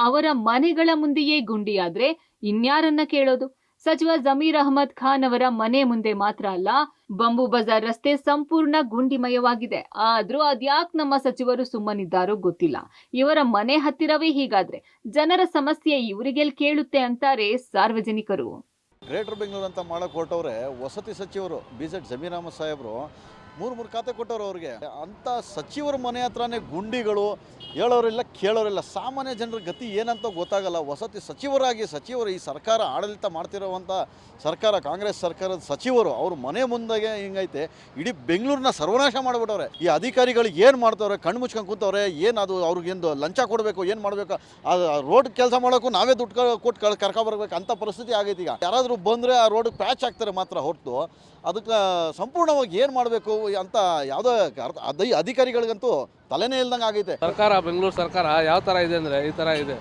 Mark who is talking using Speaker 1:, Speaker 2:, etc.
Speaker 1: ಅವರ ಮನೆಗಳ ಮುಂದೆಯೇ ಗುಂಡಿಯಾದ್ರೆ ಇನ್ಯಾರನ್ನ ಕೇಳೋದು? ಸಚಿವ ಜಮೀರ್ ಅಹಮದ್ ಖಾನ್ ಅವರ ಮನೆ ಮುಂದೆ ಮಾತ್ರ ಅಲ್ಲ, ಬಂಬು ಬಜಾರ್ ರಸ್ತೆ ಸಂಪೂರ್ಣ ಗುಂಡಿಮಯವಾಗಿದೆ. ಆದ್ರೂ ಅದ್ಯಾಕ್ ನಮ್ಮ ಸಚಿವರು ಸುಮ್ಮನಿದ್ದಾರೋ ಗೊತ್ತಿಲ್ಲ. ಇವರ ಮನೆ ಹತ್ತಿರವೇ ಹೀಗಾದ್ರೆ ಜನರ ಸಮಸ್ಯೆ ಇವರಿಗೆಲ್ ಕೇಳುತ್ತೆ ಅಂತಾರೆ ಸಾರ್ವಜನಿಕರು.
Speaker 2: ಗ್ರೇಟರ್ ಬೆಂಗಳೂರು ಅಂತ ಮಾಡಕ್ಕೆ ಹೊರಟವ್ರೆ ವಸತಿ ಸಚಿವರು ಬಿಜೆಡ್ ಜಮೀರ್ ಅಹಮದ್ ಸಾಹೇಬರು ಮೂರು ಖಾತೆ ಕೊಟ್ಟವ್ರು ಅವ್ರಿಗೆ. ಅಂಥ ಸಚಿವರ ಮನೆ ಹತ್ರನೇ ಗುಂಡಿಗಳು, ಹೇಳೋರಿಲ್ಲ ಕೇಳೋರಿಲ್ಲ. ಸಾಮಾನ್ಯ ಜನರ ಗತಿ ಏನಂತ ಗೊತ್ತಾಗಲ್ಲ. ವಸತಿ ಸಚಿವರು ಈ ಸರ್ಕಾರ ಆಡಳಿತ ಮಾಡ್ತಿರೋವಂಥ ಸರ್ಕಾರ, ಕಾಂಗ್ರೆಸ್ ಸರ್ಕಾರದ ಸಚಿವರು ಅವ್ರ ಮನೆ ಮುಂದೆಗೆ ಹಿಂಗೈತೆ. ಇಡೀ ಬೆಂಗಳೂರನ್ನ ಸರ್ವನಾಶ ಮಾಡಿಬಿಟ್ಟವ್ರೆ. ಈ ಅಧಿಕಾರಿಗಳು ಏನು ಮಾಡ್ತವ್ರೆ? ಕಣ್ಣು ಮುಚ್ಕೊಂಡು ಕೂತವ್ರೆ. ಏನು ಅದು ಅವ್ರಿಗೆಂದು ಲಂಚ ಕೊಡಬೇಕು, ಏನು ಮಾಡಬೇಕು? ಅದು ರೋಡ್ ಕೆಲಸ ಮಾಡೋಕ್ಕೂ ನಾವೇ ದುಡ್ಡು ಕೊಟ್ಟು ಕರ್ಕೊಬರ್ಬೇಕು ಅಂತ ಪರಿಸ್ಥಿತಿ ಆಗೈತೆ ಈಗ. ಯಾರಾದರೂ ಬಂದರೆ ಆ ರೋಡ್ ಪ್ಯಾಚ್ ಆಗ್ತಾರೆ ಮಾತ್ರ ಹೊರತು ಅದಕ್ಕೆ ಸಂಪೂರ್ಣವಾಗಿ ಏನು ಮಾಡಬೇಕು ಅಂತ ಯಾವುದೋ ಅಧಿಕಾರಿಗಳಿಗಂತೂ ತಲೆನೇ ಇಲ್ದಂಗೆ ಆಗೈತೆ.
Speaker 3: ಸರ್ಕಾರ, ಬೆಂಗಳೂರು ಸರ್ಕಾರ ಯಾವ ಥರ ಇದೆ ಅಂದರೆ ಈ ಥರ ಇದೆ.